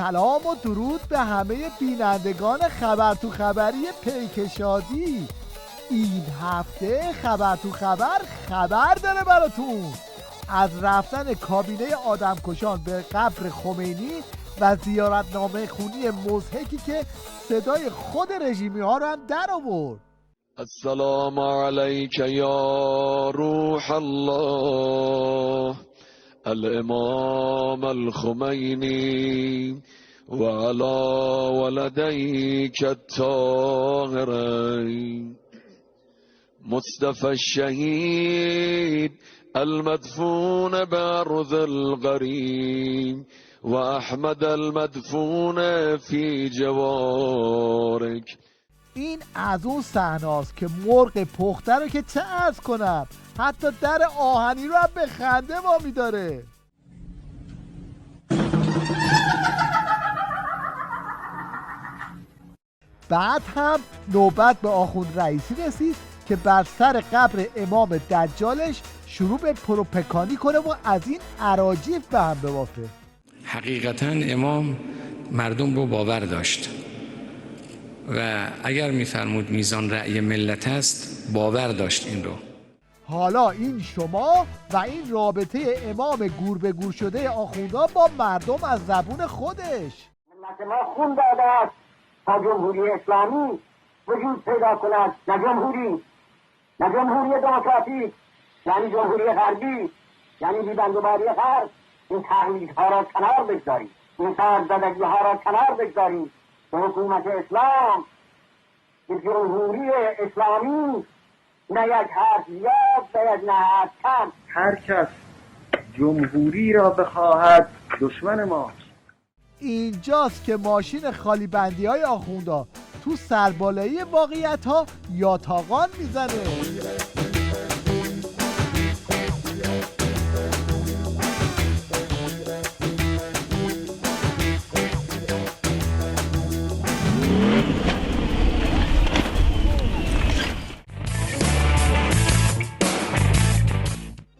سلام و درود به همه بینندگان خبر تو خبری پیک شادی. این هفته خبر تو خبر داره براتون از رفتن کابینه آدمکشان به قبر خمینی و زیارتنامه خونی مضحکی که صدای خود رژیمی ها رو هم در آورد. السلام علیک یا روح الله الامام الخمینی و علی ولدیک الطاهرین مصطفى الشهید المدفون بأرض الغریم و احمد المدفون فی جوارک. این از اون صحناست که مرغ پخته رو که چه عرض کنم، حتی در آهنی رو هم به خنده وامی داره. بعد هم نوبت به آخوند رئیسی رسید که بر سر قبر امام دجالش شروع به پروپکانی کنه و از این اراجیف به هم ببافه. حقیقتا امام مردم رو باور داشت و اگر میفرمود میزان رأی ملت است باور داشت این رو. حالا این شما و این رابطه امام گور به گور شده آخوندا با مردم از زبون خودش. ملت ما خون داده است تا جمهوری اسلامی وجود پیدا کند، نه جمهوری دموکراتیک، یعنی جمهوری غربی، یعنی بیبندوباری غرب. این تقلیدها را کنار بگذارید، این سرزدگی ها را کنار بگذارید. به حکومت اسلام، به جمهوری اسلامی نه یک حرف زیاد و یک نه حرف کم. هر کس جمهوری را بخواهد دشمن ماست. اینجاست که ماشین خالی بندی های آخوندا تو سربالایی واقعیت ها یاتاقان میزنه.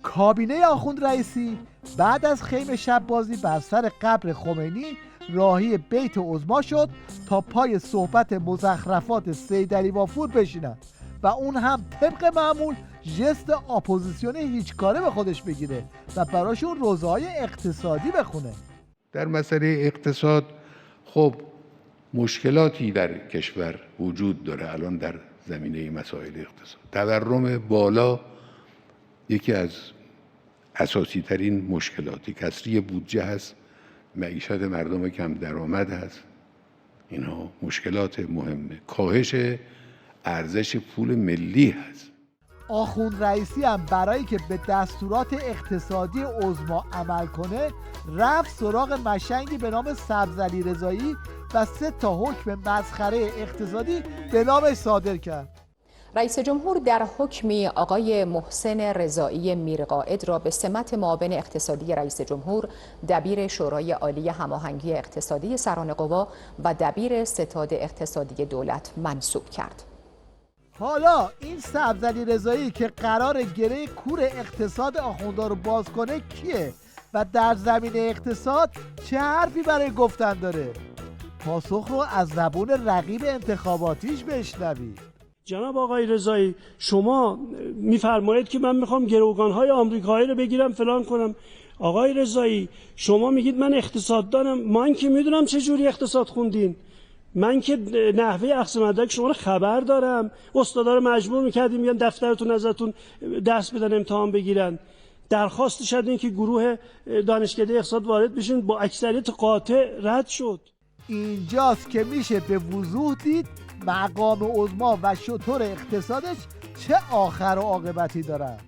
کابینه آخوند رئیسی بعد از خیم شب بازی بر سر قبر خمینی راهی بیت عظما شد تا پای صحبت مزخرفات سید علی وافور بشینن و اون هم طبق معمول ژست اپوزیسیون هیچ کاره به خودش بگیره و براشون روزهای اقتصادی بخونه. در مسئله اقتصاد خب مشکلاتی در کشور وجود داره. الان در زمینه مسائل اقتصاد تورم بالا یکی از اساسی ترین مشکلاتی، کسری بودجه هست، معیشت مردم کم درآمد هست. اینها مشکلات مهمه. کاهش ارزش پول ملی هست. آخوند رئیسی هم برای که به دستورات اقتصادی عظما عمل کنه رفت سراغ مشنگی به نام سبزعلی رضایی و 3 حکم مسخره اقتصادی به نامش صادر کرد. رئیس جمهور در حکمی آقای محسن رضایی میرقائد را به سمت معاون اقتصادی رئیس جمهور، دبیر شورای عالی هماهنگی اقتصادی سران قوا و دبیر ستاد اقتصادی دولت منصوب کرد. حالا این سبزعلی رضایی که قرار گره کور اقتصاد آخوندا رو باز کنه کیه و در زمینه اقتصاد چه حرفی برای گفتن داره؟ پاسخ رو از زبون رقیب انتخاباتیش بشنوید. جناب آقای رضایی، شما میفرمایید که من میخوام گروگانهای آمریکایی رو بگیرم فلان کنم. آقای رضایی، شما میگید من اقتصاددانم، من که میدونم چه جوری اقتصاد خوندین. من که نحوه اخذ مدرک شما رو خبر دارم. استادا رو مجبور میکردیم میگن دفترتون ازتون دست بدن امتحان بگیرن. درخواست شد این که گروه دانشکده اقتصاد وارد بشین، با اکثریت قاطع رد شد. اینجاست که میشه به وضوح دید مقام عظما و شطور اقتصادش چه آخر و عاقبتی دارن.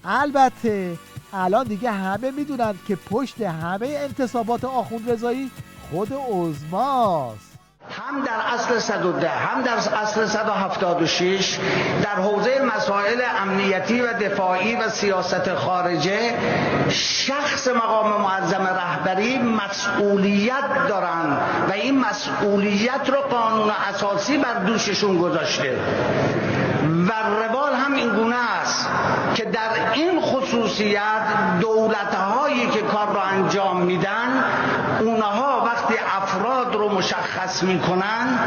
البته الان دیگه همه میدونن که پشت همه انتصابات آخوند رضایی خود عظماست. هم در اصل 110 هم در اصل 176 در حوزه مسائل امنیتی و دفاعی و سیاست خارجه شخص مقام معظم رهبری مسئولیت دارن و این مسئولیت رو قانون اساسی بر دوششون گذاشته و روال هم این گونه است که در این خصوصیت دولت‌هایی که کار رو انجام میدن اونها وقتی افراد رو مشخص میکنن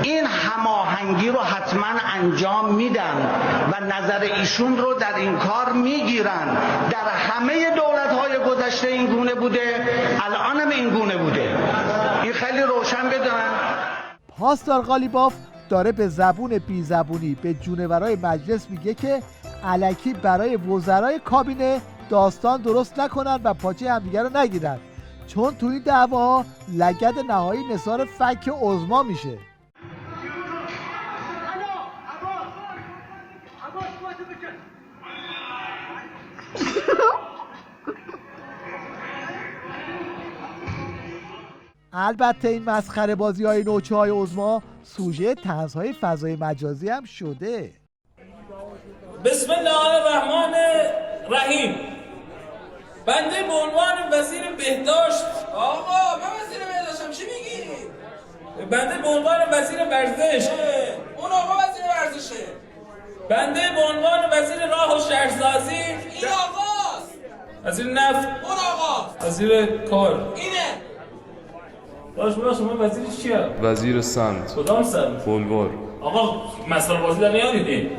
این هماهنگی رو حتما انجام میدن و نظر ایشون رو در این کار میگیرن. در همه دولت‌های گذشته این گونه بوده، الان هم این گونه بوده. این خیلی روشن بدونن. پاسدار قالیباف داره به زبون بی زبونی به جونورای مجلس میگه که الکی برای وزرای کابینه داستان درست نکنن و پاچه همدیگه رو نگیرن، چون تو این دعوا لگد نهایی نثار فک عظما میشه. البته این مسخره بازی های نوچه های عظما سوژه طنزهای فضای مجازی هم شده. بسم الله الرحمن الرحیم. بنده به عنوان وزیر بهداشت، آقا من وزیر بهداشتم، چی میگی؟ بنده به عنوان وزیر ورزش، اون آقا وزیر ورزشه. بنده به عنوان وزیر راه و شهرسازی، این آقاست. وزیر نفت، اون آقاست. وزیر کار، اینه. شما وزیر چیه؟ وزیر سمت. کدام سمت؟ بلوار. آقا مسئله بازی در نیادیدی؟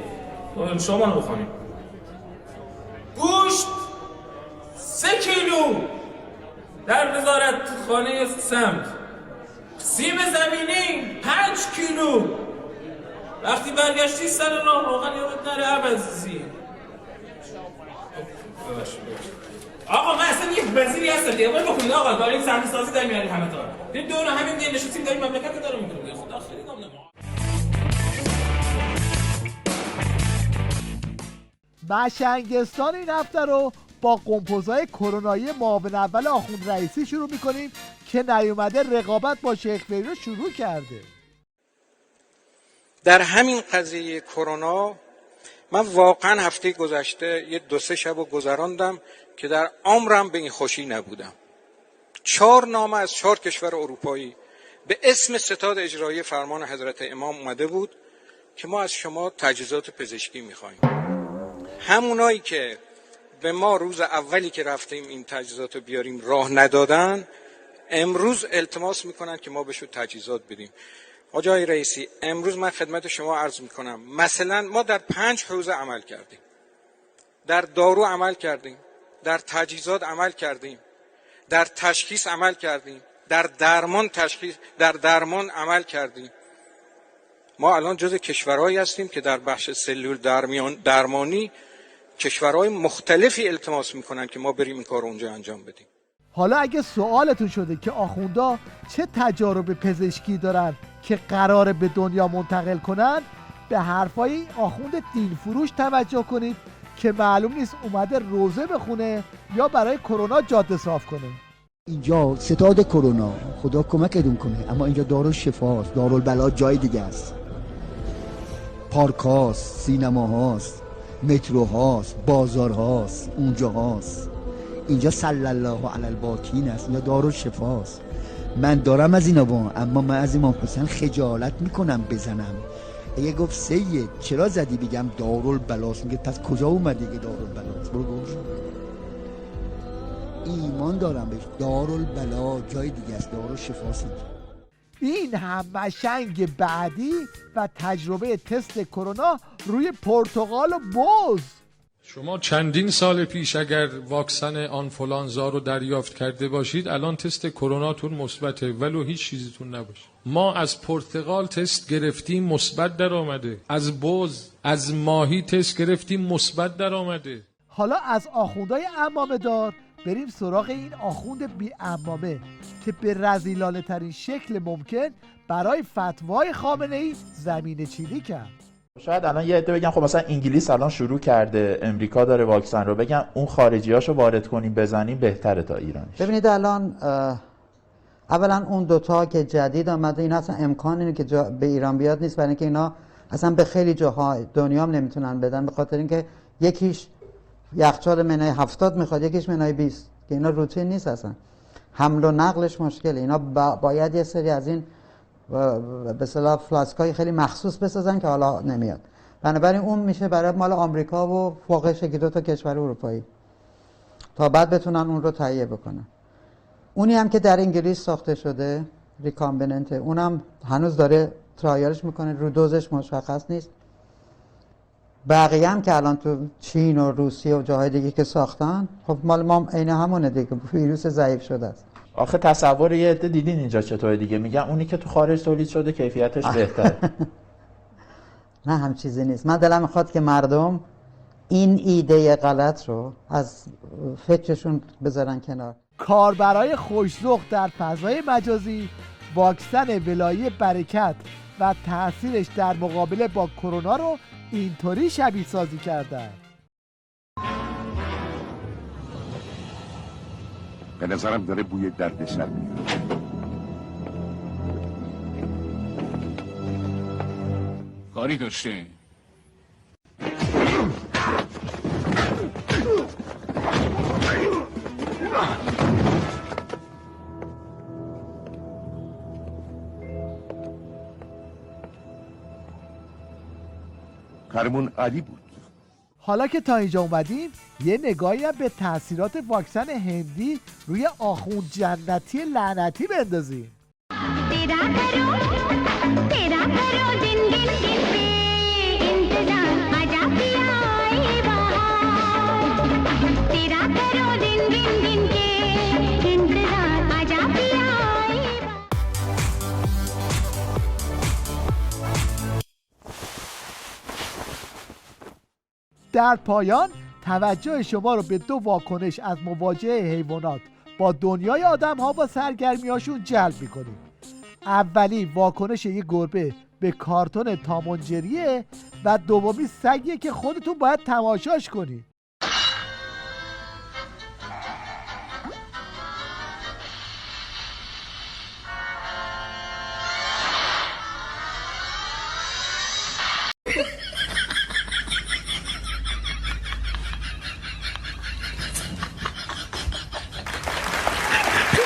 شما منو بخونید. گوشت 3 کیلو در وزارت خانه سمت. سیب زمینی 5 کیلو. وقتی برگشتی سر راه روغن یادت نره عبزیزی. آقا من اصلا یک وزیری هستم دیگه، باید بکنید آقا داریم صحنه سازی در میاریم همه تا داریم دور همین دیگه نشستیم داریم مملکت دارم میکنیم. خدا خیلی نام مشنگستان این هفته رو با قمپوزهای کرونایی معاون اول آخوند رئیسی شروع میکنیم که نیومده رقابت با شیخ فری رو شروع کرده. در همین قضیه کرونا من واقعا هفته گذشته یه 2-3 شب رو گذراندم که در عمرم به این خوشی نبودم. 4 نامه از 4 کشور اروپایی به اسم ستاد اجرایی فرمان حضرت امام اومده بود که ما از شما تجهیزات پزشکی میخوایم. همونایی که به ما روز اولی که رفتیم این تجهیزات رو بیاریم راه ندادن، امروز التماس میکنن که ما بهشون تجهیزات بدیم. آقای رئیسی، امروز من خدمت شما عرض میکنم مثلا ما در 5 حوزه عمل کردیم. در دارو عمل کردیم، در تجهیزات عمل کردیم، در تشخیص عمل کردیم، در درمان عمل کردیم. ما الان جز کشورهایی هستیم که در بخش سلول درمانی کشورهای مختلفی التماس میکنن که ما بریم این کار اونجا انجام بدیم. حالا اگه سوالتون شده که آخوندا چه تجارب پزشکی دارن که قراره به دنیا منتقل کنن، به حرفای آخوند دین فروش توجه کنید که معلوم نیست اومده روزه بخونه یا برای کرونا جاده صاف کنه. اینجا ستاد کرونا، خدا کمکتون کنه، اما اینجا دارالشفاست، دارالبلا جای دیگه است. پارک هاست، سینما هاست، مترو هاست، بازار هاست، اونجا هاست. اینجا صلی الله علی الباکین است، اینجا دارالشفاست. من دارم از اینا با، اما من از امام حسین خجالت میکنم بزنم. اگه گفت سید چرا زدی بگم دارالبلاست، میگه پس کجا اومده که دارالبلاست؟ برو گوش. ایمان دارم بهش، دارالبلا جای دیگه است، دارالشفاست. این هم مشنگ بعدی و تجربه تست کرونا روی پرتقال و بز. شما چندین سال پیش اگر واکسن آنفولانزا رو دریافت کرده باشید الان تست کروناتون مثبته ولو هیچ چیزیتون نباشه. ما از پرتقال تست گرفتیم مثبت در آمده، از بز، از ماهی تست گرفتیم مثبت در آمده. حالا از آخوندهای عمامه دار بریم سراغ این آخوند بی عمامه که به رذیلانه ترین شکل ممکن برای فتوای خامنه‌ای زمینه چینی کرد. شاید الان یه عده بگن خب مثلا انگلیس الان شروع کرده، امریکا داره واکسن رو، بگن اون خارجیاشو وارد کنیم بزنیم بهتره تا ایرانیش. ببینید الان اولا اون دوتا که جدید آمده این اصلا امکان اینه که به ایران بیاد نیست، برای اینکه اینا اصلا به خیلی جاها دنیا هم نمیتونن بدن، به خاطر اینکه یکیش یخچال منای 70 میخواد، یکیش منای 20، که اینا روتین نیست اصلا. حمل و نقلش مشکله. اینا باید یه سری از این به اصطلاح فلاسکای خیلی مخصوص بسازن که حالا نمیاد. بنابراین اون میشه برای مال آمریکا و فوقش یکی دو تا کشور اروپایی تا بعد بتونن اون رو تهیه بکنن. اونی هم که در انگلیس ساخته شده ریکامبیننت، اونم هنوز داره ترایلش میکنه، رو دوزش مشخص نیست. بقیه هم که الان تو چین و روسیه و جاهای دیگه که ساختن، خب مال ما عین همونه دیگه، ویروس ضعیف شده است. آخه تصور یه عده دیدین اینجا چطوره دیگه، میگن اونی که تو خارج تولید شده کیفیتش بهتره. نه هم چیزی نیست. من دلم میخواد که مردم این ایده غلط رو از فکرشون بذارن کنار. کاربرای خوش‌ذوق در فضای مجازی واکسن ولایی برکت و تاثیرش در مقابله با کرونا رو اینطوری شبیه سازی کردن. به نظرم داره بوی دردسر میاد. کاری داشته. کارمون عالی بود. حالا که تا اینجا اومدیم یه نگاهی هم به تاثیرات واکسن هندی روی آخوند جنتی لعنتی بندازیم. در پایان توجه شما رو به دو واکنش از مواجهه حیوانات با دنیای آدم ها با سرگرمیاشون جلب میکنیم. اولی واکنش یک گربه به کارتون تام و جریه و دومی سگیه که خودتون باید تماشاش کنید.